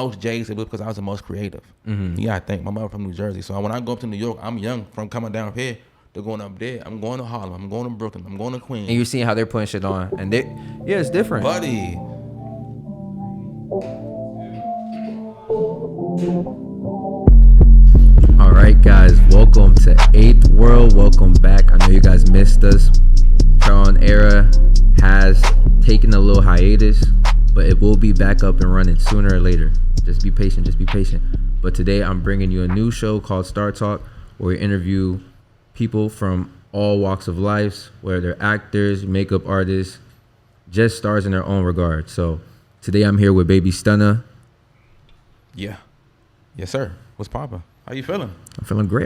most J's, it was because I was the most creative. Yeah, I think my mother from New Jersey. So when I go up to New York, I'm young from coming down here to going up there. I'm going to Harlem. I'm going to Brooklyn. I'm going to Queens. And you're seeing how they're putting shit on, and it's different, buddy. All right, guys, welcome to 8th World. Welcome back. I know you guys missed us. Tron Era has taken a little hiatus, but it will be back up and running sooner or later. Just be patient. But today I'm bringing you a new show called Star Talk, where we interview people from all walks of life, whether they're actors, makeup artists, just stars in their own regard. So today I'm here with Baby Stunna. Yeah. Yes, sir. What's poppin'? How you feeling? I'm feeling great.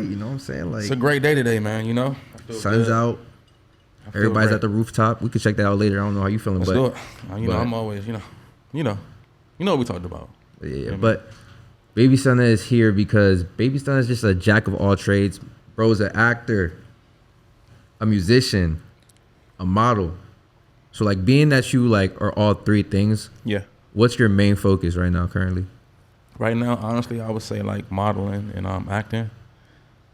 You know what I'm saying? Like, it's a great day today, man. You know, sun's out. Everybody's great. at the rooftop. We could check that out later. I don't know how you feeling, Let's but do it. You know, I'm always, you know what we talked about. Yeah. But Baby Stunna is here because Baby Stunna is just a jack of all trades. Bro's an actor, a musician, a model. So like, being that you like are all three things. Yeah. What's your main focus right now, currently? Right now, honestly, I would say like modeling and acting.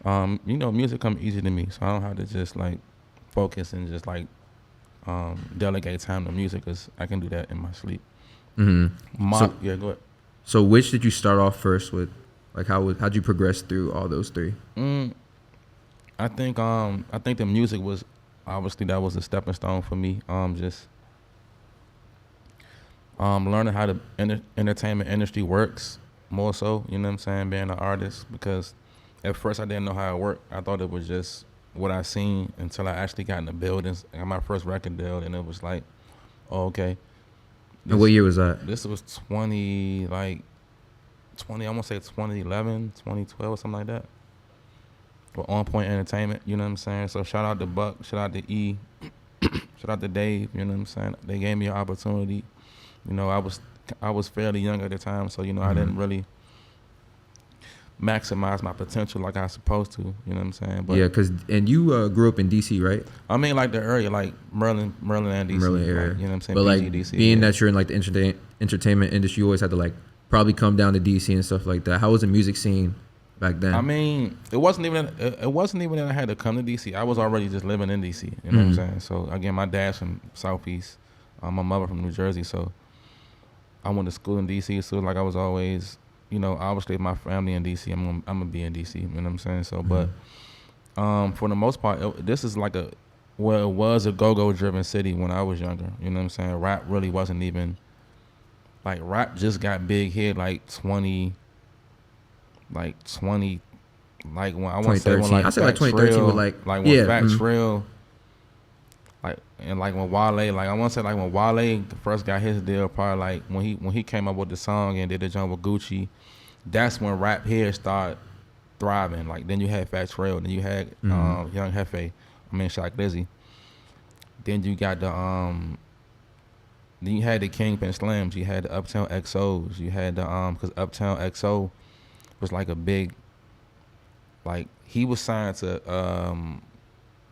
You know, music come easy to me, so I don't have to just like focus and just like delegate time to music, because I can do that in my sleep. Mm-hmm. Yeah, go ahead. So which did you start off first with? Like, how'd you progress through all those three? I think the music was obviously, that was a stepping stone for me. Just learning how the entertainment industry works more so, you know what I'm saying, being an artist, because at first I didn't know how it worked. I thought it was just what I seen until I actually got in the buildings. I got my first record deal, and it was like, oh, okay. And what year was that? This was 20, I want to say 2011, 2012, or something like that. For On Point Entertainment, you know what I'm saying? So shout out to Buck, shout out to E, shout out to Dave, you know what I'm saying? They gave me an opportunity. You know, I was fairly young at the time, so, you know, I didn't really maximize my potential like I was supposed to, you know what I'm saying? But yeah, and you grew up in D.C., right? I mean, like the area, like Maryland and D.C. Maryland area. Like, you know what I'm saying? But PG, like, DC, being that you're in like the entertainment industry, you always had to like probably come down to D.C. and stuff like that. How was the music scene back then? I mean, it wasn't even that I had to come to D.C. I was already just living in D.C., you know what I'm saying? So again, my dad's from Southeast, my mother from New Jersey, so I went to school in D.C. So like I was always, you know, obviously my family in D.C., I'm gonna be in D.C., you know what I'm saying? So, but for the most part, this is like it was a go-go driven city when I was younger, you know what I'm saying? Rap really wasn't even, like, rap just got big here like 20, like when I want to say when like I said like 2013 with like when yeah, Facts Real, like, and like when Wale, like I want to say like when Wale first got his deal, probably like when he came up with the song and did the joint with Gucci, that's when rap here started thriving. Like then you had Facts Real, then you had Young Hefe, Shock Lizzy, then you got then you had the Kingpin Slims, you had the Uptown XOs, you had the because Uptown XO was like a big, like he was signed to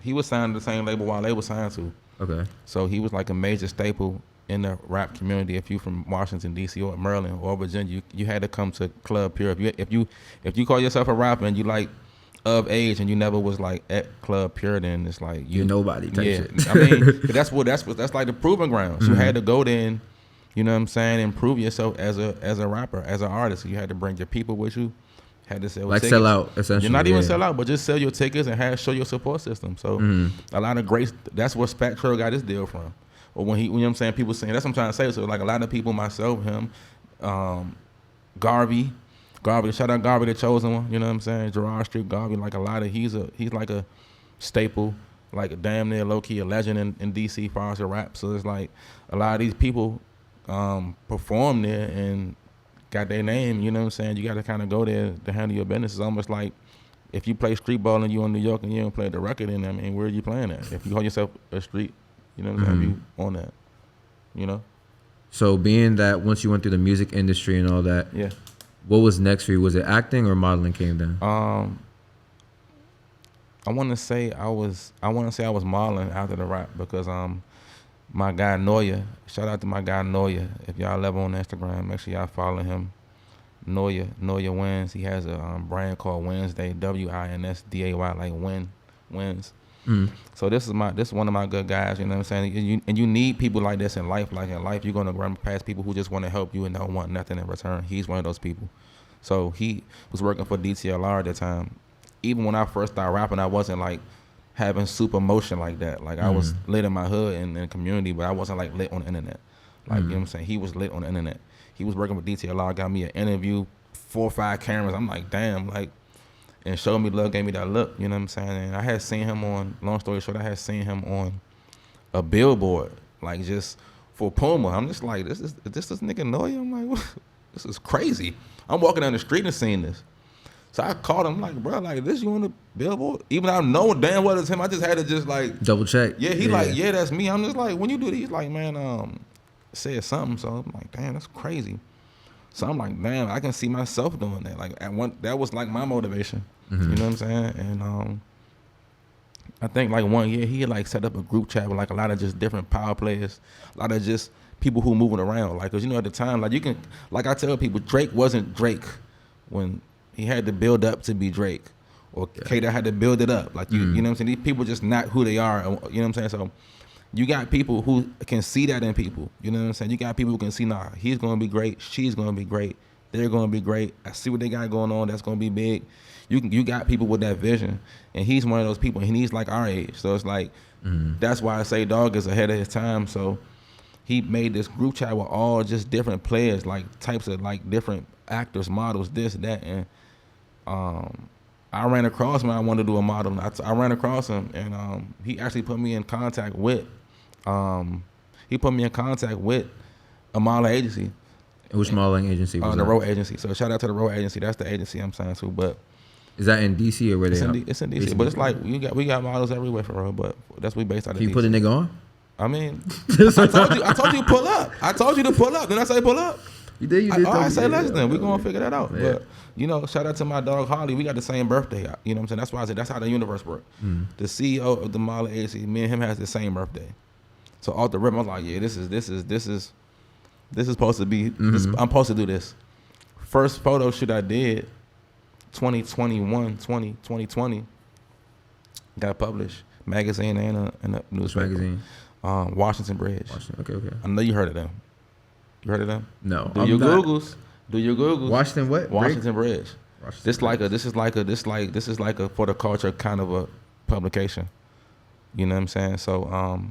the same label Wale was signed to. Okay. So he was like a major staple in the rap community. If you from Washington D.C. or Maryland or Virginia, you had to come to Club Pure. If you call yourself a rapper and you like of age and you never was like at Club Pure, then it's like you're nobody type shit. I mean, that's like the proving grounds. You had to go there, you know what I'm saying, and prove yourself as a rapper, as an artist. You had to bring your people with you. Had to sell like tickets. Sell out, essentially. You're not even sell out, but just sell your tickets and show your support system. So a lot of great. That's where Spat Trail got his deal from. Or when you know what I'm saying, people saying that's what I'm trying to say. So like a lot of people, myself, him, Garvey, shout out Garvey, the chosen one. You know what I'm saying? Gerard Street, Garvey, like a lot of he's like a staple, like a damn near low key a legend in DC as far as the rap. So it's like a lot of these people perform there and got their name, you know what I'm saying? You got to kind of go there to handle your business. It's almost like if you play street ball and you in New York and you don't play the record in, I mean, where are you playing at? If you call yourself a street, you know what I'm saying? You on that, you know? So being that once you went through the music industry and all that, yeah, what was next for you? Was it acting or modeling came down? I want to say I was modeling after the rap because My guy Noya. Shout out to my guy Noya. If y'all ever on Instagram, make sure y'all follow him. Noya Wins. He has a brand called Wednesday, Winsday, like wins. So this is one of my good guys. You know what I'm saying? And you need people like this in life. Like in life, you're gonna run past people who just want to help you and don't want nothing in return. He's one of those people. So he was working for DTLR at the time. Even when I first started rapping, I wasn't like having super motion like that. Like I was lit in my hood and in the community, but I wasn't like lit on the internet. Like you know what I'm saying? He was lit on the internet. He was working with DTLR, got me an interview, 4 or 5 cameras. I'm like, damn, like, and showed me love, gave me that look. You know what I'm saying? And I had seen him on, long story short, I had seen him on a billboard, like just for Puma. I'm just like, this nigga Noya? I'm like, what? This is crazy. I'm walking down the street and seeing this. So I called him, like, bro, like, this you on the billboard? Even though I know damn well it's him, I just had to just like double check. Yeah, he like, yeah, that's me. I'm just like, when you do these, like, man, said something. So I'm like, damn, that's crazy. So I'm like, damn, I can see myself doing that. Like, that was like my motivation. You know what I'm saying? And I think like one year he had like set up a group chat with like a lot of just different power players, a lot of just people who moving around. Like, cause you know at the time, like you can, like I tell people, Drake wasn't Drake when he had to build up to be Drake, or K-Dot had to build it up. Like you know what I'm saying? These people just not who they are. You know what I'm saying? So you got people who can see that in people. You know what I'm saying? You got people who can see, nah, he's gonna be great, she's gonna be great, they're gonna be great. I see what they got going on. That's gonna be big. You got people with that vision, and he's one of those people, and he's like our age. So it's like that's why I say dog is ahead of his time. So he made this group chat with all just different players, like types of like different actors, models, this, that, and I ran across him. I wanted to do a model. I ran across him, and he actually put me in contact with. He put me in contact with a modeling agency. Which modeling agency was that? The Road Agency. So shout out to the Road Agency. That's the agency I'm signed to. But is that in DC or where they are? It's in DC. But it's like we got models everywhere for real. But that's we based out of DC. Can you put a nigga on? I mean, I told you pull up. I told you to pull up. Didn't I say pull up? You did. I say less than. We're going to figure that out. Yeah. But, you know, shout out to my dog Holly. We got the same birthday. You know what I'm saying? That's why I said that's how the universe works. The CEO of the modeling agency, me and him has the same birthday. So off the rip, I was like, yeah, this is supposed to be, I'm supposed to do this. First photo shoot I did, 2020, got published. Magazine and a newspaper. Magazine? Washington Bridge. Okay. I know you heard of them. You heard of them? No. Do your Googles. Washington what? Washington Bridge. This is like a for the culture kind of a publication. You know what I'm saying? So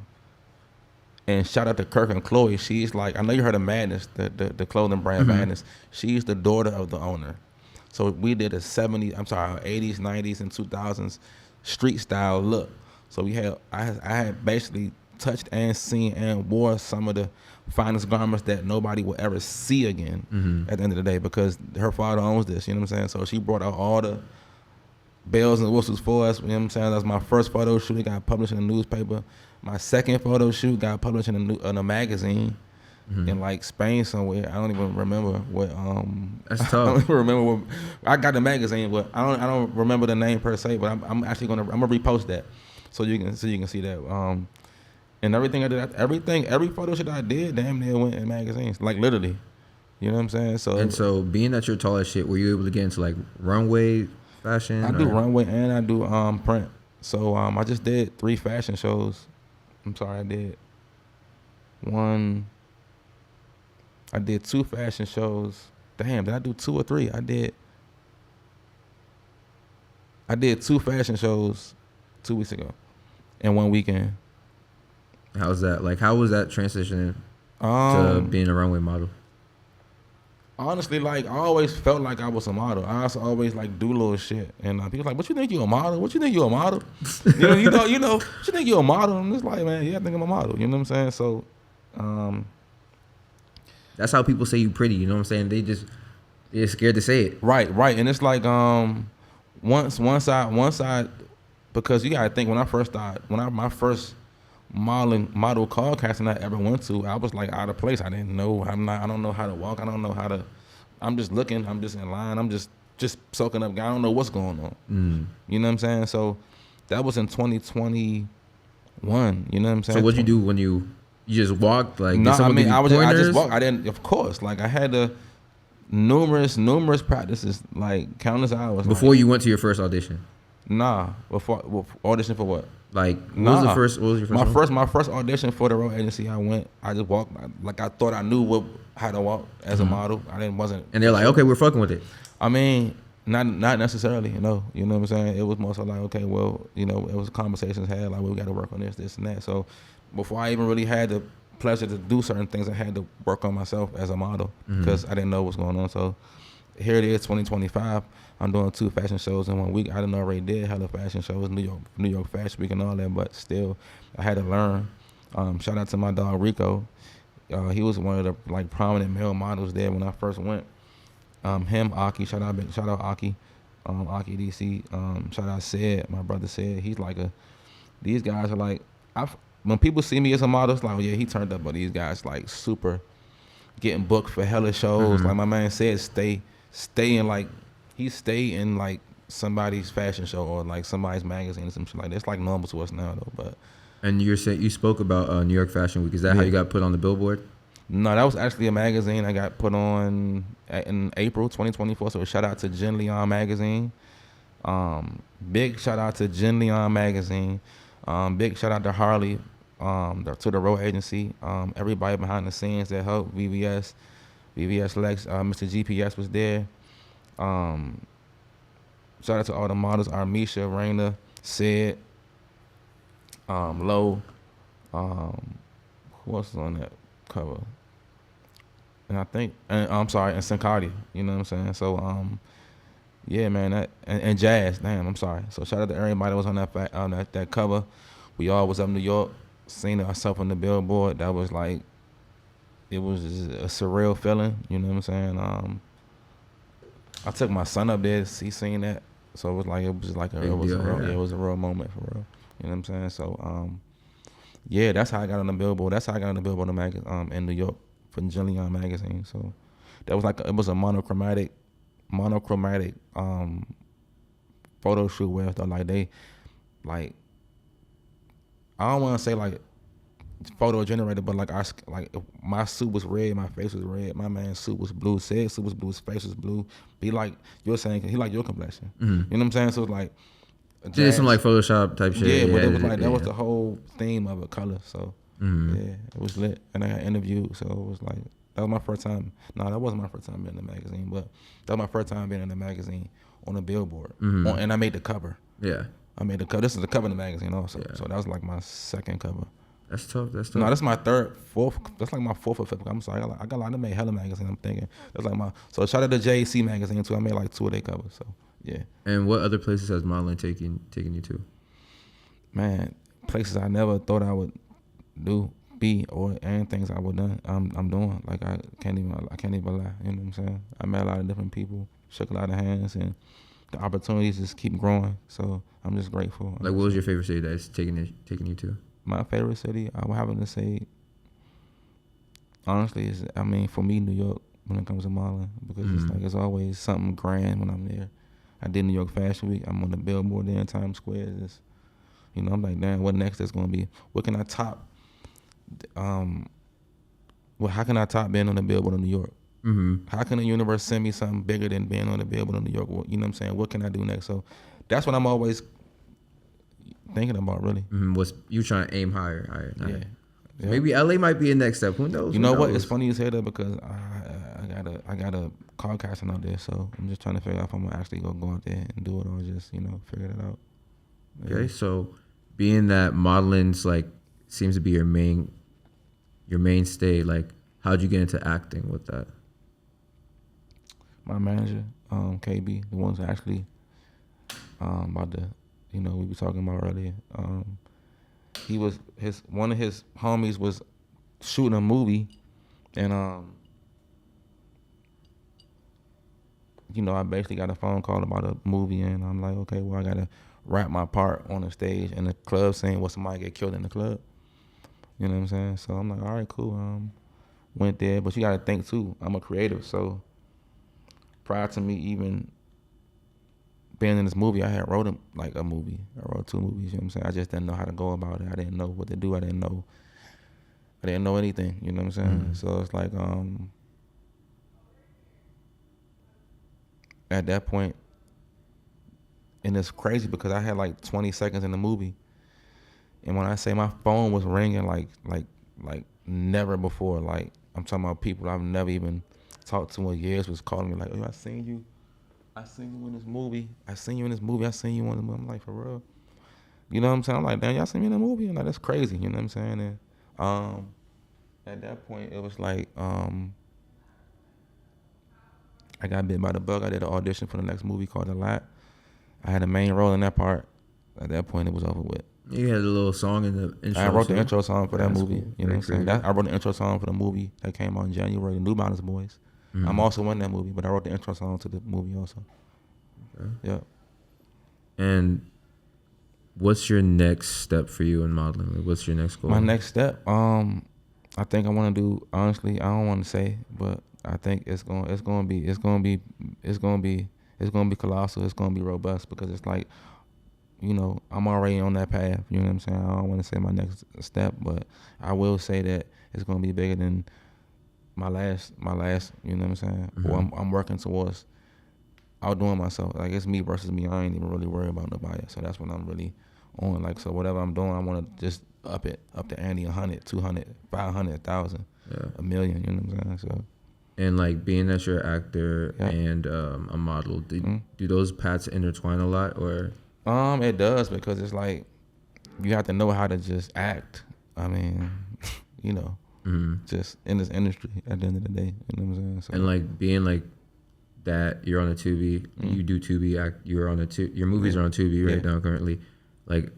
and shout out to Kirk and Chloe. She's like, I know you heard of Madness, the clothing brand Madness. She's the daughter of the owner. So we did a 80s, 90s, and 2000s street style look. So I had basically touched and seen and wore some of the finest garments that nobody will ever see again at the end of the day, because her father owns this, you know what I'm saying? So she brought out all the bells and whistles for us, you know what I'm saying? That was my first photo shoot. It got published in the newspaper. My second photo shoot got published in a magazine in like Spain somewhere. I don't even remember what. That's tough. I don't even remember what. I got the magazine, but I don't remember the name per se. But I'm actually gonna repost that so you can see that. And everything I did, every photo shoot I did, damn near went in magazines, like literally. You know what I'm saying? So being that you're tall as shit, were you able to get into like runway fashion? I do runway and I do print. So I just did 3 fashion shows. I did 2 fashion shows. Damn, did I do 2 or 3? I did 2 fashion shows 2 weeks ago in one weekend. How's that? Like, how was that transitioning to being a runway model? Honestly, like, I always felt like I was a model. I also always like do little shit, and people like, "What you think you a model? What you think you a model? you know, what you think you a model?" And it's like, man, yeah, I think I'm a model. You know what I'm saying? So, that's how people say you pretty. You know what I'm saying? They're scared to say it. Right. And it's like, once I, because you gotta think, when I first started, my first model call casting I ever went to, I was like out of place. I didn't know. I don't know how to walk. I don't know how to. I'm just looking. I'm just in line. I'm just soaking up. I don't know what's going on. You know what I'm saying? So that was in 2021. You know what I'm saying? So what'd you do when you You just walked like No, did someone give you I pointers? just walked. I didn't, of course. Like I had the numerous practices, like countless hours. Before like, you went to your first audition? Nah, before audition for what? Like what Nah. was your first one? My first audition for the road agency. I just walked like I thought I knew how to walk as a model. Wasn't. And they're like, okay, we're fucking with it. I mean, not necessarily. You know what I'm saying. It was more so like, okay, well, it was conversations had like, well, we got to work on this and that. So before I even really had the pleasure to do certain things, I had to work on myself as a model because I didn't know what's going on. So here it is, 2025. I'm doing 2 fashion shows in 1 week. I didn't already did hella fashion shows, New York Fashion Week and all that, but still, I had to learn. Shout out to my dog Rico. He was one of the like prominent male models there when I first went. Him, Aki, shout out Aki, Aki DC. Shout out Sid, my brother Sid. He's like these guys are like, when people see me as a model, it's like, oh yeah, he turned up, but these guys like super getting booked for hella shows. Like my man said, stay in like, he stay in like somebody's fashion show or like somebody's magazine or some shit like that. It's like normal to us now though, but. And you spoke about New York Fashion Week. Is that how you got put on the billboard? No, that was actually a magazine I got put on in April 2024. So shout out to Jen Leon magazine. Big shout out to Jen Leon magazine. Big shout out to Harley, to the road agency. Everybody behind the scenes that helped. VVS Lex, Mr. GPS was there. Shout out to all the models, Armisha, Raina, Sid, Low, who else is on that cover? And I think, and Sincardia, you know what I'm saying? So, yeah, man, and Jazz, damn, I'm sorry. So shout out to everybody that was on that cover. We all was up in New York, seeing ourselves on the billboard. That was like, it was a surreal feeling, you know what I'm saying? I took my son up there, he seen that. So it was a real moment for real. You know what I'm saying? So, yeah, that's how I got on the billboard. That's how I got on the billboard in New York for Jillian magazine. So that was like, it was a monochromatic photo shoot where like, I don't want to say like photo generated, but like my suit was red, my face was red, my man's suit was blue, Sid's suit was blue, his face was blue. He like you're saying, he like your complexion. You know what I'm saying? So it's like did some like Photoshop type shit. Yeah, but it was like that was the whole theme of it, color. So yeah, it was lit, and I got interviewed. So it was like that was my first time. No, that wasn't my first time being in the magazine, but that was my first time being in the magazine on a billboard, and I made the cover. Yeah. I made the cover. This is the cover of the magazine also. Yeah. So that was like my second cover. That's tough. No, that's my fourth. That's like my fourth or fifth. I'm sorry. I got a lot of made hella magazine. I'm thinking that's like so shout out to JC magazine too. I made like 2 of their covers. So yeah. And what other places has modeling taken you to? Man, places I never thought I would and things I would done. I'm doing. Like I can't even lie. You know what I'm saying? I met a lot of different people, shook a lot of hands, and the opportunities just keep growing. So I'm just grateful. Like, what was your favorite city that's taking you to? My favorite city, I would have to say, honestly, is for me, New York when it comes to modeling, because it's like it's always something grand when I'm there. I did New York Fashion Week. I'm on the billboard there in Times Square. It's, I'm like, damn, what next is going to be? What can I top? How can I top being on the billboard in New York? How can the universe send me something bigger than being on the billboard in New York? You know what I'm saying? What can I do next? So that's what I'm always thinking about, really. Was you trying to aim higher? Yeah. Maybe LA might be a next step. Who knows? You know what? It's funny you say that because I got a car casting out there, so I'm just trying to figure out if I'm gonna actually go out there and do it or just figure it out. Yeah. Okay, so being that modeling's like seems to be your mainstay, like how'd you get into acting with that? My manager, KB, the ones actually about the we were talking about earlier. He was one of his homies was shooting a movie, and I basically got a phone call about a movie, and I'm like, okay, well, I gotta rap my part on the stage in the club scene where somebody get killed in the club. You know what I'm saying? So I'm like, all right, cool. Went there, but you gotta think too. I'm a creative, so prior to me even being in this movie, I had wrote a movie. I wrote 2 movies, you know what I'm saying? I just didn't know how to go about it. I didn't know what to do. I didn't I didn't know anything. You know what I'm saying? So it's like at that point, and it's crazy because I had like 20 seconds in the movie, and when I say my phone was ringing like never before, like I'm talking about people I've never even talked to in years was calling me like, oh, I seen you in this movie. I seen you in this movie. I'm like, for real? You know what I'm saying? I'm like, damn, y'all seen me in the movie? I'm like, that's crazy. You know what I'm saying? And at that point, it was like I got bit by the bug. I did an audition for the next movie called The Lot. I had a main role in that part. At that point, it was over with. You had a little song in the intro. I wrote the intro song for that movie. Cool. You know what I'm saying? I wrote the intro song for the movie that came out in January, The Newcomers Boys. I'm also in that movie, but I wrote the intro song to the movie also. Okay. Yeah. And what's your next step for you in modeling? Like, what's your next goal? My next step, I think I want to do. Honestly, I don't want to say, but I think it's gonna be colossal. It's gonna be robust because it's like, you know, I'm already on that path. You know what I'm saying? I don't want to say my next step, but I will say that it's gonna be bigger than my last. You know what I'm saying? Or I'm working towards outdoing myself. Like, it's me versus me. I ain't even really worried about nobody. So that's what I'm really on. Like, so whatever I'm doing, I want to just up the ante 100, 200, 500, 1,000, a million. You know what I'm saying? So. And like being that you're an actor and a model, do those paths intertwine a lot, or? It does, because it's like you have to know how to just act. I mean, you know, just in this industry at the end of the day. You know what I'm saying? So. And like being like that, you're on a Tubi, you do Tubi act. You're on your movies are on Tubi right now currently. Like,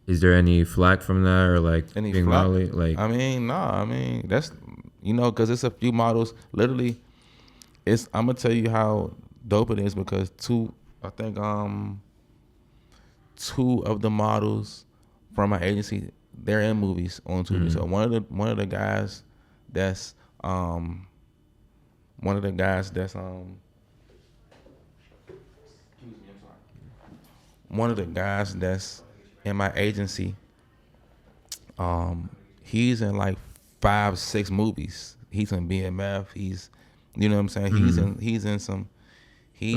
is there any flack from that, or like any being flack? model? Like, I mean, nah. I mean, that's, you know, because it's a few models. Literally, I'm gonna tell you how dope it is, because two of the models from my agency, they're in movies on Tubi. So one of the guys that's in my agency, he's in like 5-6 movies. He's in BMF. He's, you know what I'm saying? He's in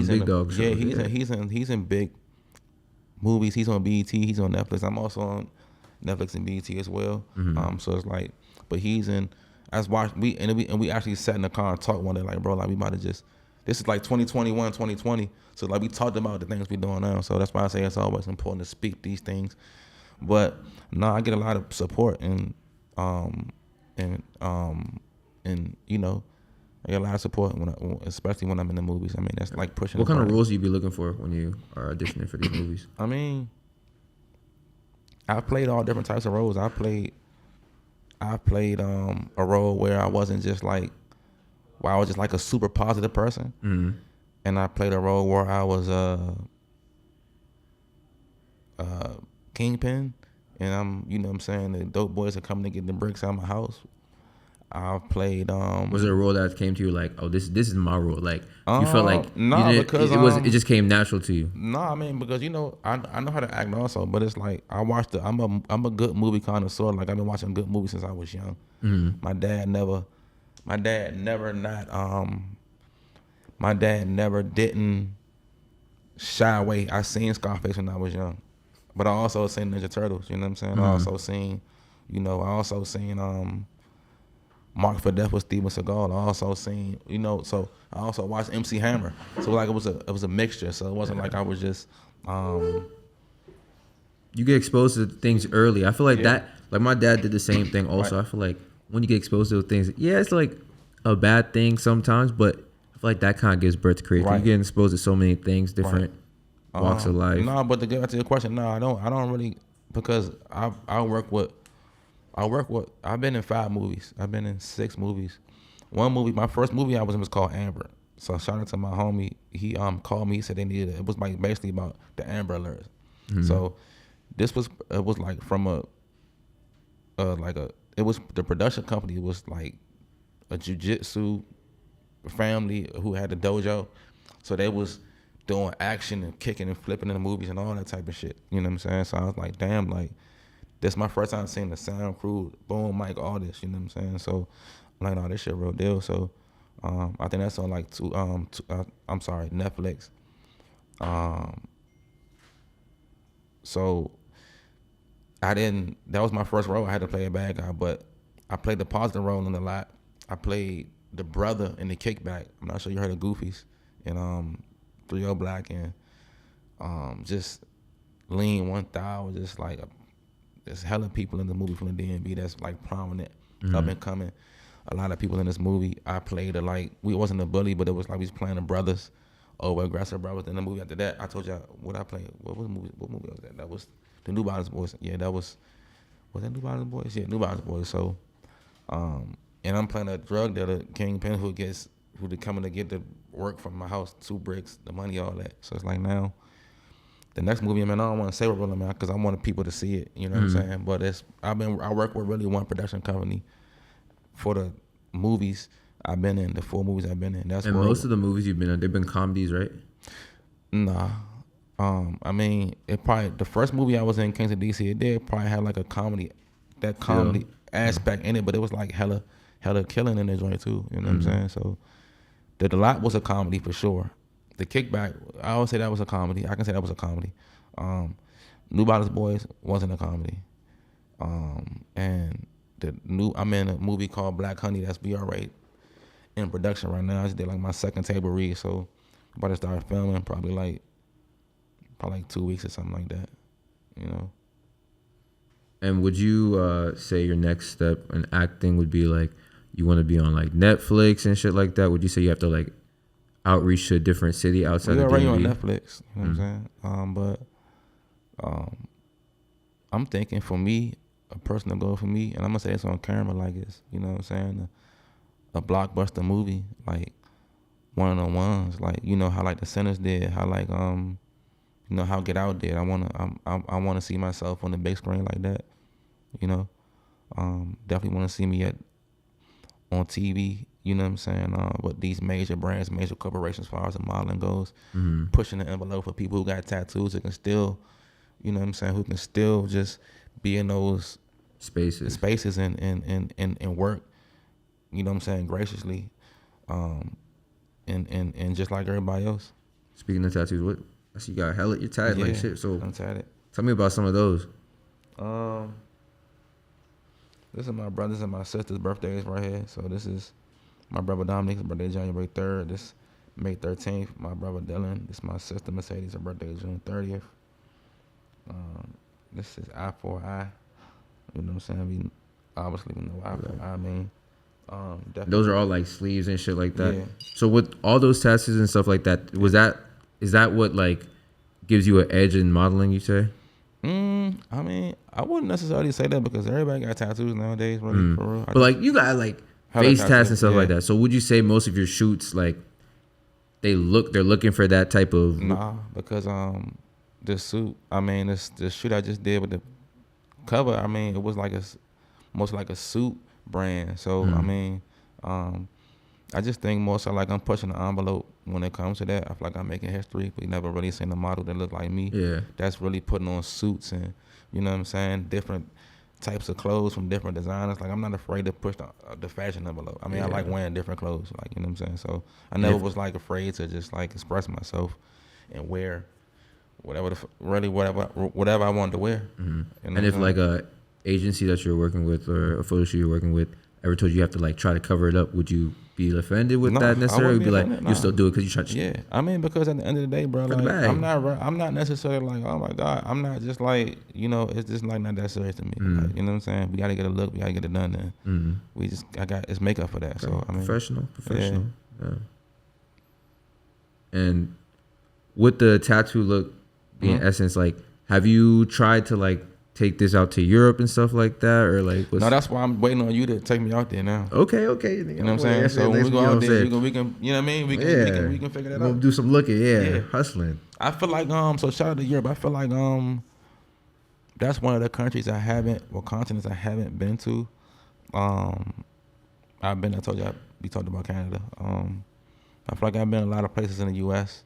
big dog shows. Yeah, he's in big movies. He's on BET. He's on Netflix. I'm also on Netflix and BET as well. So it's like, but he's in. We actually sat in the car and talked one day, like, bro, like, we about to just. This is like 2021, 2020. So like, we talked about the things we're doing now. So that's why I say it's always important to speak these things. But I get a lot of support and you know, I get a lot of support especially when I'm in the movies. I mean, that's like pushing. What kind of roles do you be looking for when you are auditioning for these movies? I mean, I've played all different types of roles. I played a role where I wasn't just like, I was just like a super positive person, and I played a role where I was a kingpin, and I'm, you know what I'm saying, the dope boys are coming to get the bricks out of my house. I've played. Was there a role that came to you like, oh, this is my role? Like, you felt like because it just came natural to you. No, I mean, because, you know, I know how to act also, but it's like I'm a good movie connoisseur. Like, I've been watching good movies since I was young. My dad never didn't shy away. I seen Scarface when I was young, but I also seen Ninja Turtles. You know what I'm saying? I also seen Mark for Death with Steven Seagal. I also seen, you know, so I also watched MC Hammer. So like, it was a mixture. So it wasn't like I was just. You get exposed to things early. I feel like that. Like, my dad did the same thing. Also, right. I feel like when you get exposed to things, it's like a bad thing sometimes, but I feel like that kind of gives birth to creativity. Right. You get exposed to so many things, different walks of life. No, but to get back to your question, no, I don't really, because I've been in 5 movies. I've been in 6 movies. One movie, my first movie I was in was called Amber. So shout out to my homie. He called me, he said they needed it. It was like basically about the Amber Alerts. So it was like from it was the production company. It was like a jiu-jitsu family who had a dojo. So they was doing action and kicking and flipping in the movies and all that type of shit. You know what I'm saying? So I was like, damn, like, this my first time seeing the sound crew, boom, mic, all this. You know what I'm saying? So I'm like, no, this shit real deal. So I think that's on like Netflix. So that was my first role. I had to play a bad guy, but I played the positive role in a lot. I played the brother in the Kickback. I'm not sure you heard of Goofies and 3 Black and just Lean 1000, just like there's hella people in the movie from the DMV that's like prominent, up and coming. A lot of people in this movie. I played we wasn't a bully, but it was like we was playing the brothers, over aggressive brothers. In the movie after that, I told y'all what I played. What movie was that? That was the New Balance Boys. Yeah, was that New Balance Boys? Yeah, New Balance Boys. So, and I'm playing a drug dealer, kingpin, who coming to get the work from my house, 2 bricks, the money, all that. So it's like now, the next movie, I don't want to say what role I'm at because I wanted people to see it. You know what I'm saying? But I work with really one production company for the movies I've been in, the 4 movies I've been in. And most of the movies you've been in, they've been comedies, right? Nah. It probably, the first movie I was in, Kings of DC, it did probably have like a comedy aspect in it, but it was like hella killing in the joint too. You know what I'm saying? So the lot was a comedy for sure. The Kickback, I always say that was a comedy. I can say that was a comedy. New Balance Boys wasn't a comedy. And I'm in a movie called Black Honey that's BR8 in production right now. I just did like my second table read, so I'm about to start filming probably like 2 weeks or something like that. You know. And would you say your next step in acting would be like you want to be on like Netflix and shit like that? Would you say you have to like outreach to a different city outside of DMV? We're already on Netflix. You know what I'm saying? I'm thinking for me, a personal goal for me, and I'm gonna say it's on camera, like it's, you know what I'm saying, a blockbuster movie, like one of the ones, like, you know how like The Sinners did, how like you know how Get Out did. I wanna see myself on the big screen like that, you know. Definitely wanna see me on TV, you know what I'm saying, with these major brands, major corporations, as far as the modeling goes, pushing the envelope for people who got tattoos that can still, you know what I'm saying, who can still just be in those spaces and work, you know what I'm saying, graciously, and just like everybody else. Speaking of tattoos, what I see you got hella, you're tatted like shit. So I'm tatted. Tell me about some of those. This is my brother's and my sister's birthdays right here. So this is my brother Dominic's birthday, January 3rd. This May 13th. My brother Dylan. This is my sister Mercedes. Her birthday, June 30th. This is eye for eye. You know what I'm saying? We obviously know eye for eye. I mean, those are all like sleeves and shit like that. Yeah. So with all those tattoos and stuff like that, is that what like gives you an edge in modeling, you say? I mean, I wouldn't necessarily say that because everybody got tattoos nowadays, really, for real. But like you got like face tats and stuff like that. So would you say most of your shoots like they're looking for that type of? Nah, because this suit, I mean, the shoot I just did with the cover, I mean, it was like most like a suit brand. So I mean, I just think more so like I'm pushing the envelope when it comes to that. I feel like I'm making history. We never really seen a model that look like me. Yeah, that's really putting on suits and, you know what I'm saying, different types of clothes from different designers. Like I'm not afraid to push the fashion envelope. I mean, I like wearing different clothes. Like, you know what I'm saying. So I never was like afraid to just like express myself and wear whatever I wanted to wear. You know, and if like a agency that you're working with or a photo shoot you're working with ever told you have to like try to cover it up, would you be offended with that necessarily? Be like, you still do it because you try to. Yeah, I mean, because at the end of the day, bro, like, I'm not necessarily like, oh my God, I'm not just like, you know, it's just like not that serious to me. Like, you know what I'm saying? We gotta get a look, we gotta get it done. Then it's makeup for that. So I mean, professional. Yeah. And with the tattoo look being essence, like, have you tried to like take this out to Europe and stuff like that, or like? No, that's why I'm waiting on you to take me out there now. Okay. You know what I'm saying? So when we go out there, we can, you know what I mean? We can figure that out. We'll do some looking, hustling. I feel like so shout out to Europe. I feel like that's one of the countries continents I haven't been to. I told you we talked about Canada. I feel like I've been a lot of places in the U.S.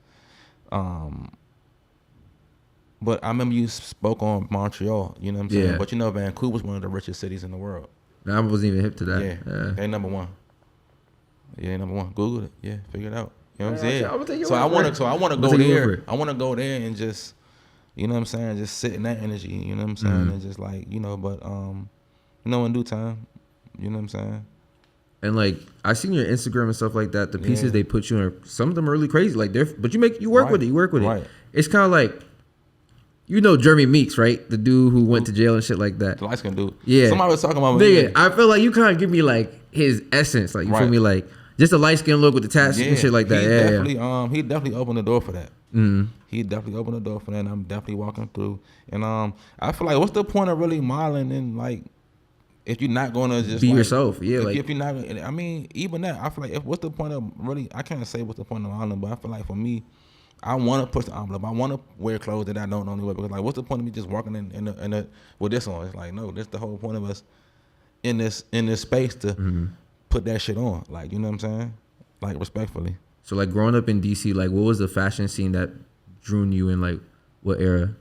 But I remember you spoke on Montreal. You know what I'm saying? Yeah. But you know, Vancouver's one of the richest cities in the world. I wasn't even hip to that. Yeah, they number one. Yeah, number one. Google it. Yeah, figure it out. You know what I'm Yeah, saying? I'm gonna take your So I word want for to. it. I want to I'm go gonna take your word there. for it. I want to go there and just, you know what I'm saying, just sit in that energy. You know what I'm saying, and just like but in due time, you know what I'm saying. And like I seen your Instagram and stuff like that. The pieces Yeah. they put you in, some of them are really crazy. Like but you work with it. You work with Right. it. It's kind of like, Jeremy Meeks, right? The dude who went to jail and shit like that. The light skin dude. Yeah. Somebody was talking about Nigga, I feel like you kind of give me like his essence. Like you feel me, like just a light skin look with the tats and shit like that. He definitely opened the door for that. Mm-hmm. He definitely opened the door for that, and I'm definitely walking through. And I feel like, what's the point of really modeling and like, if you're not gonna just Be yourself, yeah. If you're not, I mean, even that, I feel like, what's the point of really? I can't say what's the point of modeling, but I feel like for me, I want to push the envelope. I want to wear clothes that I don't normally wear, because like, what's the point of me just walking in with this on? It's like, no, that's the whole point of us in this space to put that shit on. Like, you know what I'm saying? Like, respectfully. So like growing up in DC, like what was the fashion scene that drew you in? Like what era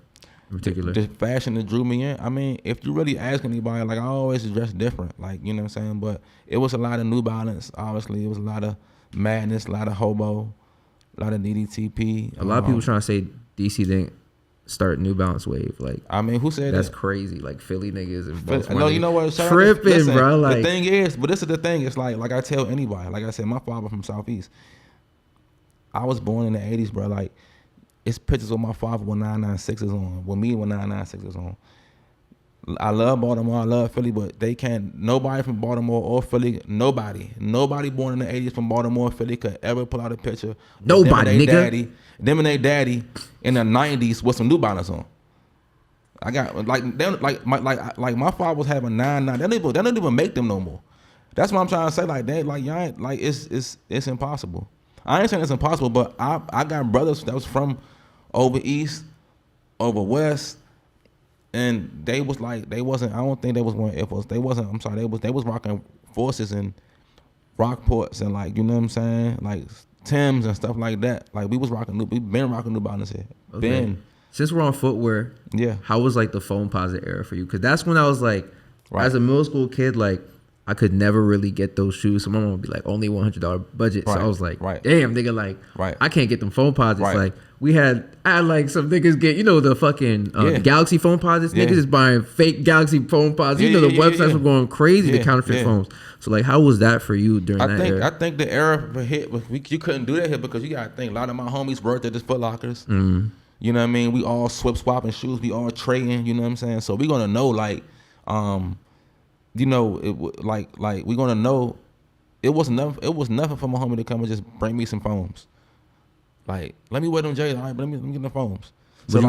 in particular? The fashion that drew me in. I mean, if you really ask anybody, like, I always dress different. Like, you know what I'm saying? But it was a lot of New Balance. Obviously, it was a lot of Madness, a lot of Hobo, a lot of DDTP. A lot of people trying to say DC didn't start New Balance wave. Like, I mean, who said that's that? crazy? Like Philly niggas and Baltimore No, niggas. you know what? Tripping, Listen, bro. Like, the thing is, but this is the thing. It's like I tell anybody. Like I said, my father from Southeast. I was born in the 80s, bro. Like, it's pictures of my father with 996s on, with me with 996s on. I love Baltimore, I love Philly, but they can't, nobody from Baltimore or Philly, nobody born in the 80s from Baltimore or Philly could ever pull out a picture. Nobody, nigga. Them and they daddy in the 90s with some New Balance on. I got, my father was having 99. They don't even make them no more. That's what I'm trying to say. Like, they, like, y'all ain't, like, it's impossible. I ain't saying it's impossible, but I got brothers that was from over east, over west, and they was like, they wasn't, I don't think they was wearing Air Force. They wasn't, I'm sorry, they was rocking Forces and Rockports and, like, you know what I'm saying, like Timbs and stuff like that. Like, we been rocking New Balance here. Okay. Been. Since we're on footwear, Yeah. how was like the foam posit era for you? Because that's when I was like, as a middle school kid, like I could never really get those shoes. So my mom would be like, only $100 budget. So I was like, damn, nigga, like, I can't get them foam posits. Like, I had like some niggas get, the fucking Galaxy foam posits. Niggas is buying fake Galaxy foam posits. The websites were going crazy to counterfeit foams. So like, how was that for you during that era? I think the era for hit, you couldn't do that here because you got to think, a lot of my homies worked at this Foot Lockers. Mm-hmm. You know what I mean? We all swapping shoes. We all trading. You know what I'm saying? So we gonna know, like, we gonna know it was nothing for my homie to come and just bring me some foams. Like, let me wear them J's. All right, but let me get the foams. So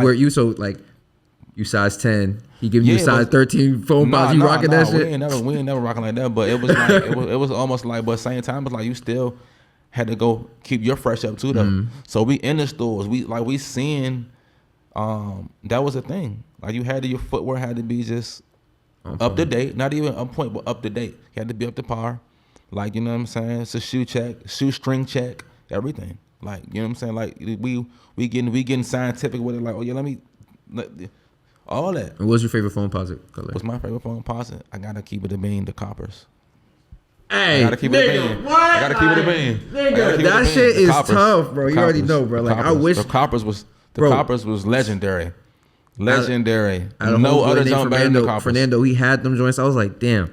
you size 10. He giving you size 13 foam pods. You rocking that shit? We ain't never rocking like that. But it was like it was almost like, but at the same time, it's like you still had to go keep your fresh up too, though. Mm-hmm. So we in the stores. We seeing. That was a thing. Like, your footwear had to be just up to date, not even on point, but up to date. You had to be up to par. Like, you know what I'm saying? It's a shoe check, shoestring check, everything. Like, you know what I'm saying? Like, we getting scientific with it. Like, oh yeah, all that. And what's your favorite foam posit color? What's my favorite foam posit? I gotta keep it a bean, the coppers. Hey, I gotta keep it a bean. What? I gotta keep it a bean. Nigga, that shit is tough, bro. You already know, bro. Like, I wish the coppers was legendary. Legendary. No other jump better than the coppers. Fernando, he had them joints. I was like, damn.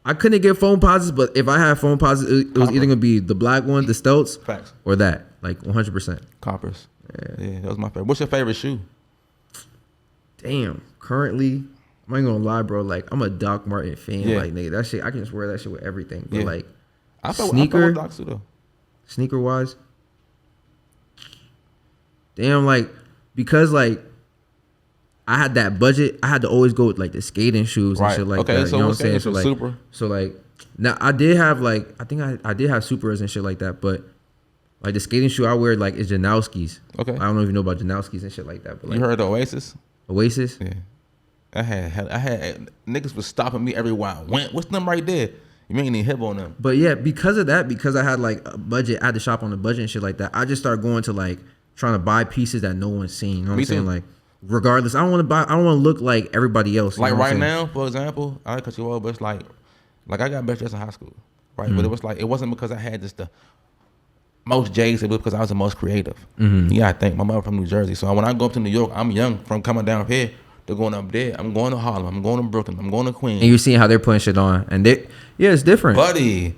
I couldn't get foam posits, but if I had foam posits, it was either gonna be the black one, the Stelts, facts, or that, like 100%. Coppers. Yeah, that was my favorite. What's your favorite shoe? Damn. Currently, I ain't gonna lie, bro. Like, I'm a Doc Martin fan. Yeah. Like, nigga, that shit, I can just wear that shit with everything. But like, I fuck with Doc too, though. Sneaker wise, damn, like, because like I had that budget, I had to always go with like the skating shoes and shit like that. So you know what I'm saying? So like, Super. So like, now I did have like, I think I did have Supers and shit like that, but like the skating shoe I wear like is Janowski's. Okay. I don't know if you know about Janowski's and shit like that, but like, you heard of Oasis? Oasis? Yeah. I had niggas was stopping me everywhere I went. What's them right there? You ain't even hip on them. But yeah, because of that, because I had like a budget, I had to shop on a budget and shit like that. I just started going to like trying to buy pieces that no one's seen. You know what I'm saying? Like, regardless. I don't want to buy. I don't want to look like everybody else. Like right now, for example, I cut you off, but it's like I got best dressed in high school, right? But it was like it wasn't because I had just the most J's. It was because I was the most creative. Yeah, I think my mother from New Jersey. So when I go up to New York, I'm young from coming down here to going up there. I'm going to Harlem. I'm going to Brooklyn. I'm going to Queens. And you're seeing how they're putting shit on, and it's different, buddy.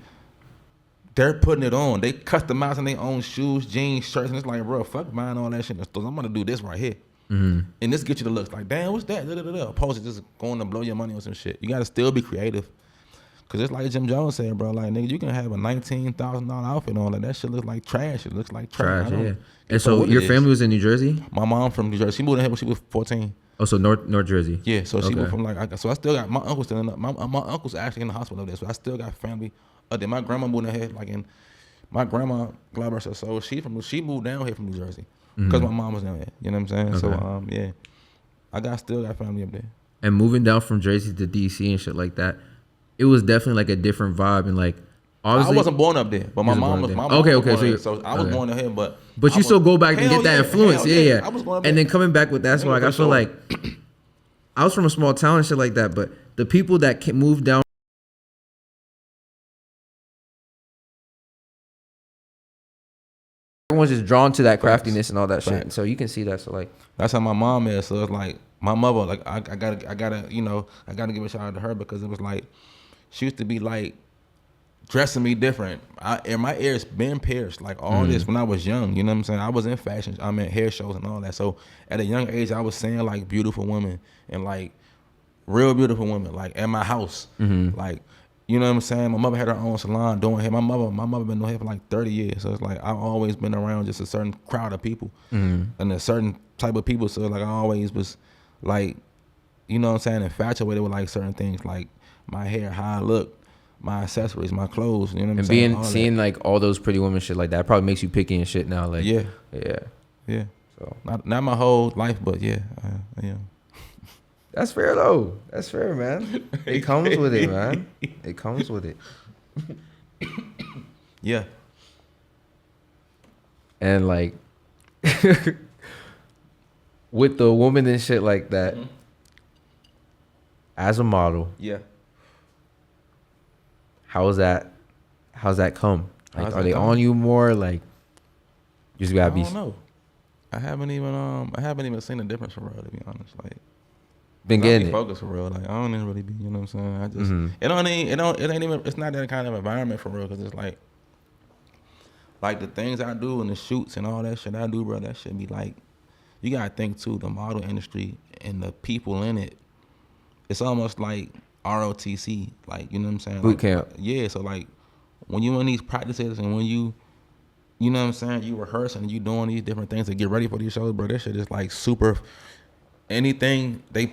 They're putting it on. They customizing their own shoes, jeans, shirts, and it's like, bro, fuck buying all that shit in the stores. I'm gonna do this right here. And this get you the looks like, damn, what's that? Opposed to just going to blow your money on some shit. You gotta still be creative. Cause it's like Jim Jones said, bro, like nigga, you can have a $19,000 outfit on, like that shit looks like trash. It looks like trash. Yeah. And so your family was in New Jersey? My mom from New Jersey. She moved in here when she was 14. Oh, so North Jersey. Yeah, so she moved from so I still got my uncle's still in my uncle's actually in the hospital over there. So I still got family. Then my grandma moved in here, my grandma, God rest her soul, she moved down here from New Jersey because my mom was down here. You know what I'm saying? Okay. So I still got family up there. And moving down from Jersey to DC and shit like that, it was definitely like a different vibe. And like, obviously, I wasn't born up there, but my mom was. Okay. So I was born up here, but you still go back and get that influence. Yeah. I was born up and there. then coming back with that, so like I feel like I was from a small town and shit like that, but the people that moved down. Everyone's just drawn to that craftiness and all that shit. So you can see that. So like that's how my mom is. So it's like my mother, like I gotta give a shout out to her because it was like she used to be like dressing me different. And my ears been pierced like all this when I was young. You know what I'm saying? I was in fashion. I'm in hair shows and all that. So at a young age, I was seeing like beautiful women and like real beautiful women like at my house, like. You know what I'm saying? My mother had her own salon doing hair. My mother been doing hair for like 30 years. So it's like I've always been around just a certain crowd of people and a certain type of people. So like I always was like, you know what I'm saying, infatuated with like certain things like my hair, how I look, my accessories, my clothes. You know what I'm saying? And seeing like all those pretty women shit like that probably makes you picky and shit now. Like yeah. So not my whole life, but yeah. That's fair though. That's fair, man. It comes with it, man. It comes with it. Yeah. And like with the woman and shit like that, as a model, yeah. How's that come? Like, are they on you more? Like, you just gotta be. I don't know. I haven't even seen the difference for real, to be honest. Like. Been getting it. Focus for real. Like I don't even really be, you know what I'm saying? I just it ain't even it's not that kind of environment for real because it's like the things I do and the shoots and all that shit I do, bro. That shit be like you gotta think too. The model industry and the people in it, it's almost like ROTC, like you know what I'm saying? Boot camp. Yeah. So like when you in these practices and when you know what I'm saying, you rehearsing and you doing these different things to get ready for these shows, bro. That shit is like super. Anything they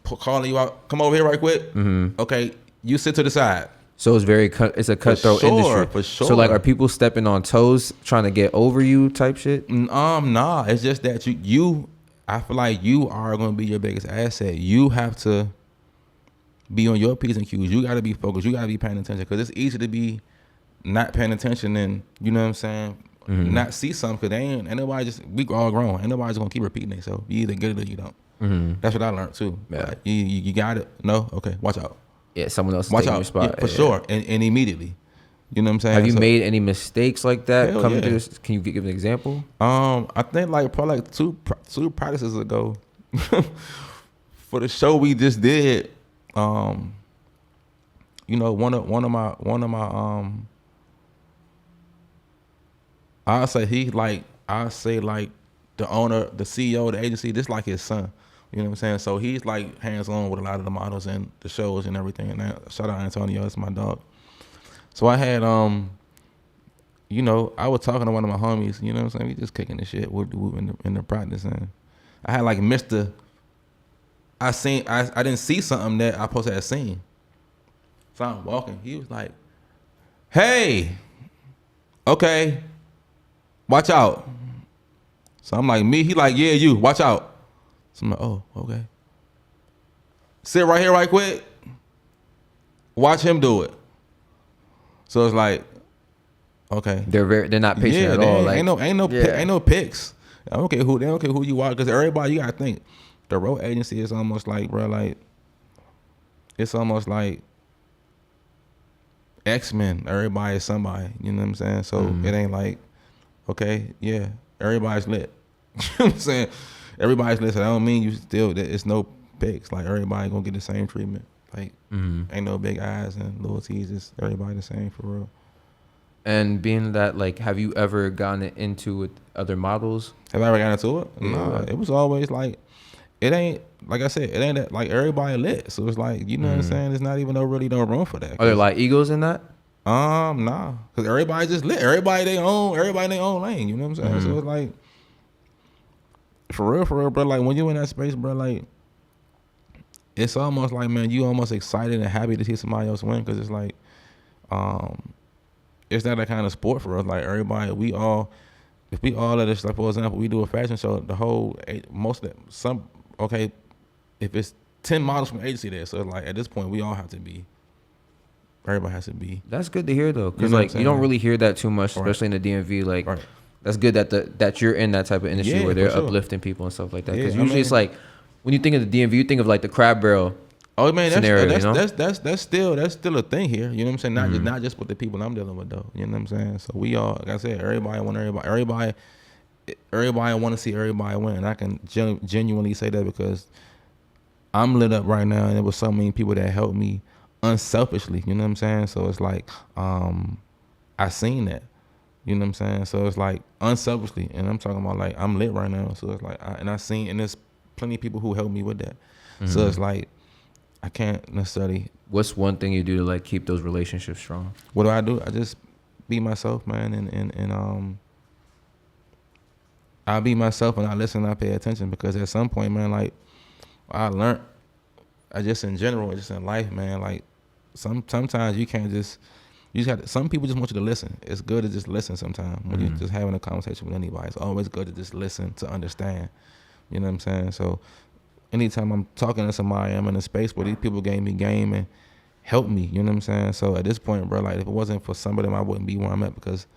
calling you out, come over here right quick. Okay, you sit to the side. So it's it's a cutthroat industry. For sure. So like, are people stepping on toes trying to get over you type shit? Nah. It's just that I feel like you are gonna be your biggest asset. You have to be on your P's and Q's. You gotta be focused. You gotta be paying attention because it's easy to be not paying attention and you know what I'm saying. Not see something because ain't nobody we all grown. Ain't nobody just gonna keep repeating it. So you either get it or you don't. That's what I learned too. Yeah. Like, you got it. No, okay, watch out. Yeah, someone else watch taking out your spot for sure, and immediately. You know what I'm saying? Have you made any mistakes like that coming to this? Can you give an example? I think probably two practices ago, for the show we just did. You know, one of my I say the owner, the CEO of the agency, this like his son. You know what I'm saying? So he's like hands on with a lot of the models and the shows and everything. And shout out Antonio, that's my dog. So I had you know, I was talking to one of my homies. You know what I'm saying? We just kicking the shit in the practice, and I had like I didn't see something that I supposed to have seen. So I'm walking. He was like, "Hey, okay, watch out." So I'm like, me? He like, yeah, you, watch out. So I'm like, oh, okay. Sit right here right quick. Watch him do it. So it's like, okay. They're not patient at all. Ain't no picks. They don't care who you are, because everybody, you gotta think, the road agency is almost like, bro, like it's almost like X-Men. Everybody is somebody. You know what I'm saying? So it ain't like, okay, yeah, everybody's lit. You know what I'm saying? Everybody's lit. So that don't mean you still. It's no picks. Like everybody gonna get the same treatment. Like ain't no big eyes and little T's. Just everybody the same for real. And being that, like, have you ever gotten into with other models? Have I ever gotten into it? Yeah. Nah, it was always like, it ain't, like I said, it ain't that, like everybody lit. So it's like, you know what I'm saying? There's not even no room for that. Are there like egos in that? Nah. Cause everybody just lit. Everybody in their own lane. You know what I'm saying? So it's like, for real, bro. Like when you in that space, bro, like, it's almost like, man, you almost excited and happy to see somebody else win. Cause it's like, it's not that kind of sport for us. Like everybody, if we all at this, like for example, we do a fashion show, if it's 10 models from agency there, so it's like at this point we all have to be. Everybody has to be. That's good to hear though, because You know like you don't really hear that too much, especially in the DMV. Like that's good that you're in that type of industry where they're uplifting people and stuff like that. Because usually it's like when you think of the DMV, you think of like the crab barrel. Oh man, scenario, that's still a thing here. You know what I'm saying? Not just with the people I'm dealing with though. You know what I'm saying? So we all, like I said, everybody want to see everybody win. And I can genuinely say that because I'm lit up right now, and there was so many people that helped me unselfishly. You know what I'm saying? So it's like I seen that. You know what I'm saying? So it's like unselfishly, and I'm talking about like I'm lit right now. So it's like and there's plenty of people who helped me with that. So it's like. I can't necessarily. What's one thing you do to like keep those relationships strong? What do? I just be myself, man, and I be myself and I listen and I pay attention because at some point, man, like I learned, in general, just in life, man, like sometimes you can't just, you just have to, some people just want you to listen. It's good to just listen sometimes when you're just having a conversation with anybody. It's always good to just listen to understand. You know what I'm saying? So. Anytime I'm talking to somebody, I'm in a space where these people gave me game and helped me, you know what I'm saying? So at this point, bro, like if it wasn't for some of them, I wouldn't be where I'm at because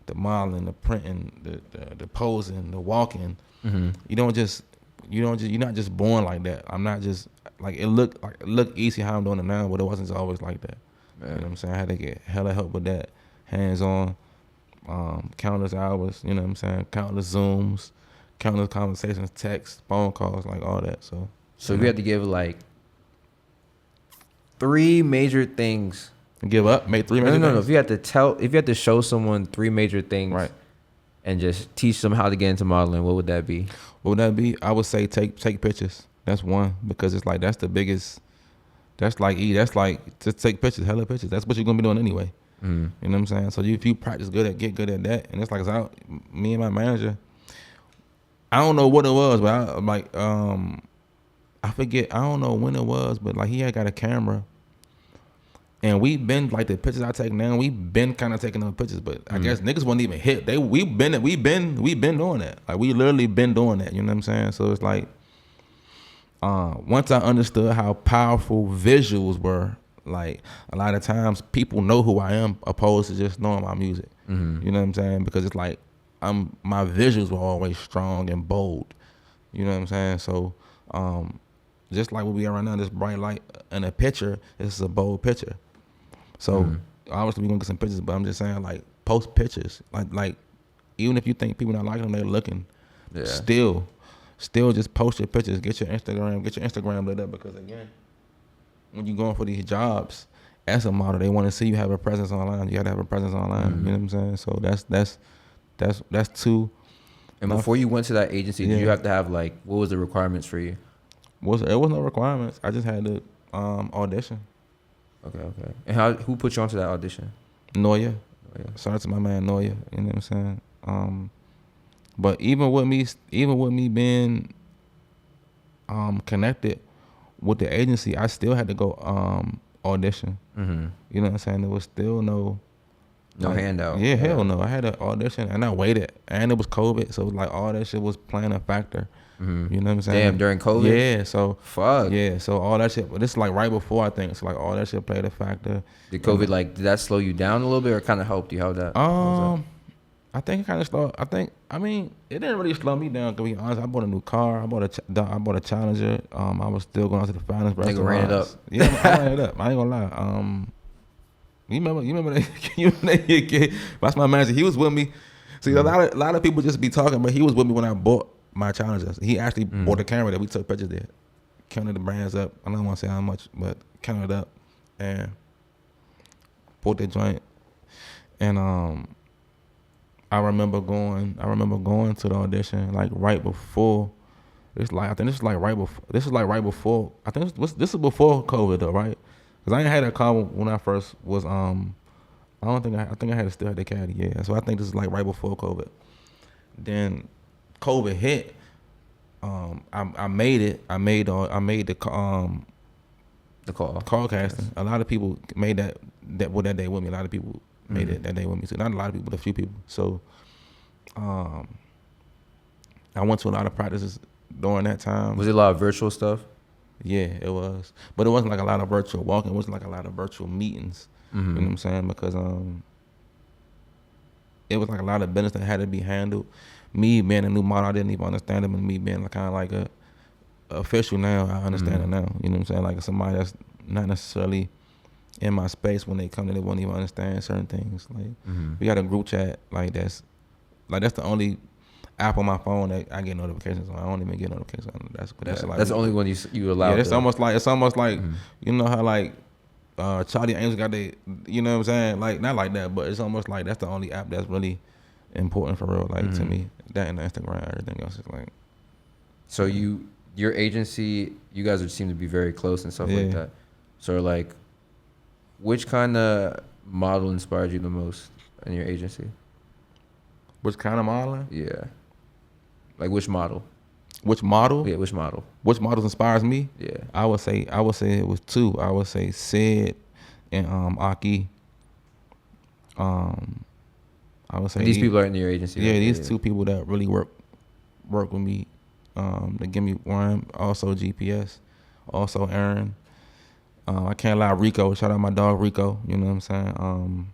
the modeling, the printing, the posing, the walking, you're not just born like that. I'm not just like it looked easy how I'm doing it now, but it wasn't always like that. You know what I'm saying? I had to get hella help with that, hands on, countless hours, you know what I'm saying? Countless Zooms. Countless conversations, texts, phone calls, like all that. So if you had to give like 3 major things. Give up? Make 3 major things? No. If you had to show someone 3 major things, right, and just teach them how to get into modeling, what would that be? What would that be? I would say take pictures. That's one, because it's like that's the biggest. That's like just take pictures, hella pictures. That's what you're gonna be doing anyway. You know what I'm saying? So if you practice get good at that, and it's like me and my manager. I don't know what it was, but I forget. I don't know when it was, but like he had got a camera, and we been like the pictures I take now. We been kind of taking those pictures, but I guess niggas wasn't even hit. We been doing that. Like we literally been doing that. You know what I'm saying? So it's like once I understood how powerful visuals were, like a lot of times people know who I am opposed to just knowing my music. You know what I'm saying? Because it's like. My visuals were always strong and bold. You know what I'm saying? So, just like what we are right now, this bright light in a picture, this is a bold picture. So, obviously, we're going to get some pictures, but I'm just saying, like, post pictures. Like even if you think people not liking them, they're looking. Yeah. Still just post your pictures. Get your Instagram lit up because, again, when you're going for these jobs, as a model, they want to see you have a presence online. You got to have a presence online. You know what I'm saying? So, that's 2. And before you went to that agency, did you have to have like, what was the requirements for you? It was no requirements. I just had to audition. Okay. And who put you onto that audition? Noya. Shout out to my man Noya. You know what I'm saying? But even with me being connected with the agency, I still had to go audition. You know what I'm saying? There was still no handout. Yeah, hell no. I had an audition and I waited, and it was COVID, so like all that shit was playing a factor. You know what I'm saying? Damn, during COVID? Yeah, so fuck. Yeah, so all that shit. But this is like right before, I think. So like all that shit played a factor. Did COVID did that slow you down a little bit or kind of helped you? How that? I think it kind of slowed. I mean, it didn't really slow me down. To be honest, I bought a new car. I bought a Challenger. I was still going out to the finest restaurants. Nigga ran it up. Yeah, I ran it up. I ain't gonna lie. You remember that? That's my manager. He was with me. See, a lot of people just be talking, but he was with me when I bought my Challenger. He actually bought a camera that we took pictures there, counted the brands up. I don't want to say how much, but counted it up and bought that joint. And I remember going to the audition like right before. I think this is like right before. I think this is before COVID though, right? Cause I ain't had that car when I first was. I think I still had the Caddy. Yeah, so I think this is like right before COVID. Then COVID hit. I made it. I made the call casting. A lot of people made that day with me. A lot of people made it that day with me. So not a lot of people, but a few people. So I went to a lot of practices during that time. Was it a lot of virtual stuff? Yeah, it was. But it wasn't like a lot of virtual walking. It wasn't like a lot of virtual meetings. You know what I'm saying? Because it was like a lot of business that had to be handled. Me being a new model, I didn't even understand it. And me being kind of like a official now, I understand it now. You know what I'm saying? Like somebody that's not necessarily in my space when they come in, they won't even understand certain things. Like we got a group chat that's the only app on my phone that I get notifications on. I don't even get notifications on. That's the only one you allow. Yeah, it's almost like you know how like Charlie Angels got they, you know what I'm saying? Like not like that, but it's almost like that's the only app that's really important for real. Like to me, that and the Instagram, everything else is like. So your agency, you guys seem to be very close and stuff like that. So like, which kind of model inspired you the most in your agency? Which kind of modeling? Yeah. Like which model? Which model? Yeah, which model? Which models inspires me? Yeah. I would say it was two. I would say Sid and Aki. I would say these people are in your agency. Yeah, these two people that really work with me. They give me one. Also GPS. Also Aaron. I can't lie, Rico. Shout out my dog Rico. You know what I'm saying?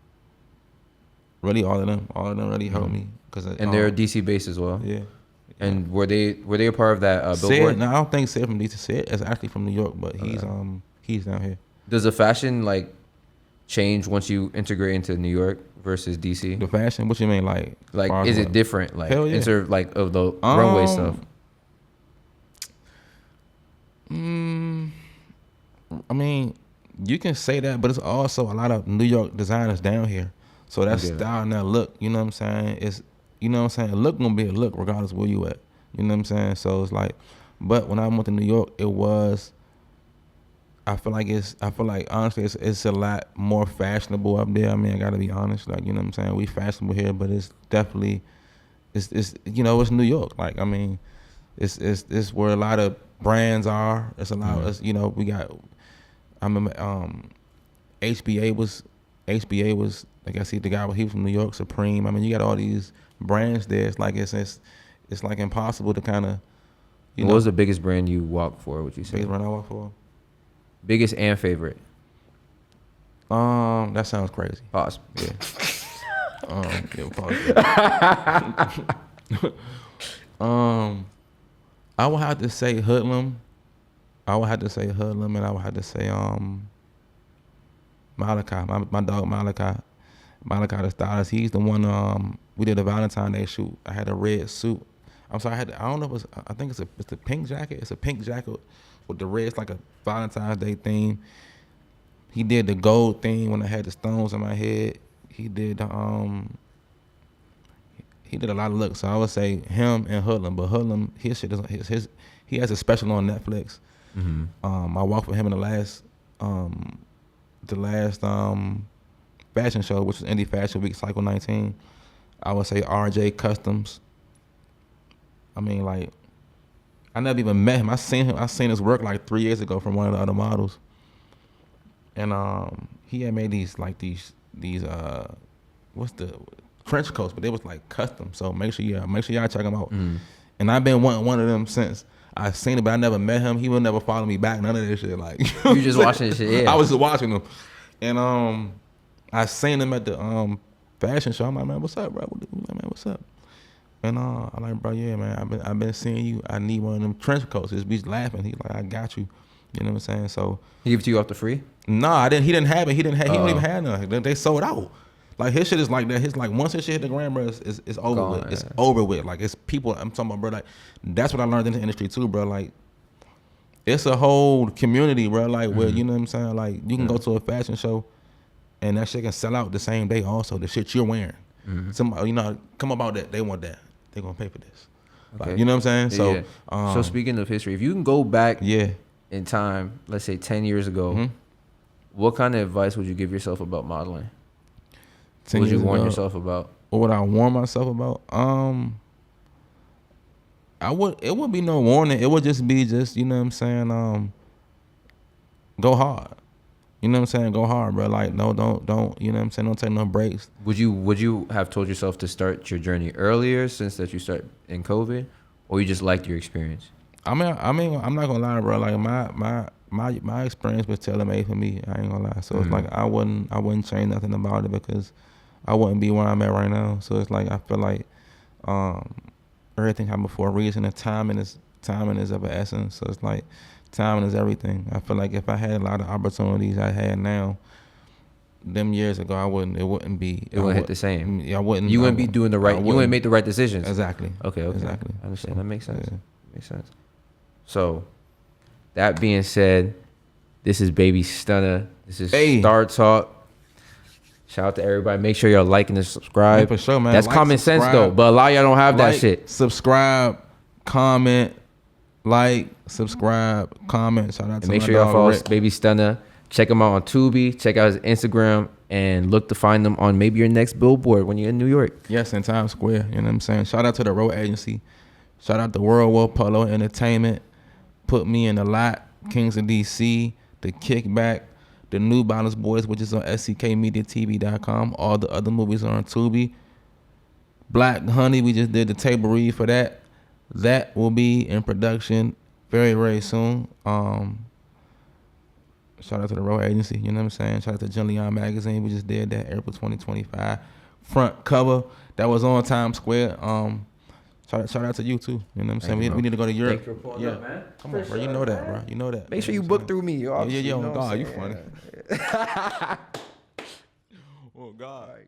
Really, all of them really helped me. And they're DC based as well. Yeah. And were they a part of that billboard? Sid, no, I don't think Sid from DC. Sid is actually from New York, but he's down here. Does the fashion like change once you integrate into New York versus DC? The fashion? What you mean, like is it different? Like hell yeah. Instead of like of the runway stuff. I mean, you can say that, but it's also a lot of New York designers down here. So that style and that look, you know what I'm saying? It's, you know what I'm saying? A look gonna be a look regardless where you at. You know what I'm saying? So it's like, but when I went to New York, it was, I feel like honestly, it's a lot more fashionable up there. I mean, I gotta be honest. Like, you know what I'm saying? We fashionable here, but it's definitely, it's you know, it's New York. Like, I mean, it's where a lot of brands are. It's a lot of, you know, we got, I remember HBA was, like I see the guy, he was from New York, Supreme. I mean, you got all these brands there. It's like it's like impossible to kind of, you know. What was the biggest brand you walked for, would you say? Biggest brand I walked for? Biggest and favorite? That sounds crazy. Pause. Yeah. Pause. I would have to say Hoodlum. And I would have to say Malachi, my dog Malachi the stylist. He's the one. We did a Valentine's Day shoot. I had a red suit. I'm sorry, I don't know if I think it's a pink jacket. It's a pink jacket with the red. It's like a Valentine's Day theme. He did the gold thing when I had the stones in my head. He did he did a lot of looks. So I would say him and Hoodlum. But Hoodlum, his shit is he has a special on Netflix. I walked with him in the last fashion show, which was Indie Fashion Week Cycle 19. I would say RJ Customs. I mean, like, I never even met him. I seen his work like 3 years ago from one of the other models. And he had made these what's the trench coats, but they was like custom. So make sure y'all check him out. And I've been wanting one of them since I seen it, but I never met him. He would never follow me back. None of this shit. Like, you just watching this shit. Yeah, I was just watching him, and I seen him at the fashion show. I'm like, man, what's up, bro? what's up? And I'm like, bro, yeah, man, I've been seeing you. I need one of them trench coats. This bitch laughing. He's like, I got you. You know what I'm saying? So He gave it to you off the free? nah, I didn't. He didn't have it. He don't even have none. They sold out. Like his shit is like that. His like once his shit hit the gram, bro, it's over Gone, with. yeah. It's over with. Like it's people. I'm talking about, bro. Like that's what I learned in the industry too, bro. Like it's a whole community, bro. Like where you know what I'm saying. Like you can go to a fashion show, and that shit can sell out the same day. Also, the shit you're wearing. Somebody, you know, come about that. They want that. They gonna pay for this. Okay. Like, you know what I'm saying? So, yeah. So speaking of history, if you can go back yeah, in time, let's say 10 years ago, what kind of advice would you give yourself about modeling? 10 What would you years warn ago, yourself about? What would I warn myself about? It would be no warning. It would just be you know what I'm saying, go hard. You know what I'm saying? Go hard, bro. Like no, don't you know what I'm saying? Don't take no breaks. Would you have told yourself to start your journey earlier since that you start in COVID, or you just liked your experience? I mean, I'm not gonna lie, bro. Like my experience was tailor made for me. I ain't gonna lie. So it's like I wouldn't change nothing about it because I wouldn't be where I'm at right now. So it's like I feel like everything happened for a reason, and timing is of an essence. So it's like timing is everything. I feel like if I had a lot of opportunities I had now, them years ago, it wouldn't hit the same. I wouldn't. You wouldn't be doing the right. You wouldn't make the right decisions. Exactly. Okay. Exactly. I understand. So, that makes sense. yeah. Makes sense. So, that being said, this is Baby Stunna. This is Star Talk. Shout out to everybody. Make sure y'all liking and subscribe. Yeah, for sure, man. That's like, common subscribe, sense though, but a lot of y'all don't have that shit. Subscribe, comment, subscribe, comment. Shout out to make my sure y'all dog, follow Rick. Baby Stunna. Check him out on Tubi. Check out his Instagram and look to find them on maybe your next billboard when you're in New York. Yes, in Times Square. You know what I'm saying? Shout out to the Road Agency. Shout out to World War Polo Entertainment. Put Me in the Lot. Kings of DC. The Kickback. The New Balance Boys, which is on sckmediatv.com. All the other movies are on Tubi. Black Honey, we just did the table read for that. That will be in production very, very soon. Shout out to the Road Agency, you know what I'm saying? Shout out to John Leon Magazine. We just did that April 2025. Front cover. That was on Times Square. Shout out to you too. You know what I'm saying? We need to go to Europe. Thanks for pulling up, man. Come on, bro. You know that, bro. You know that. Make sure you book through me. Yeah, oh God, you funny. Oh God.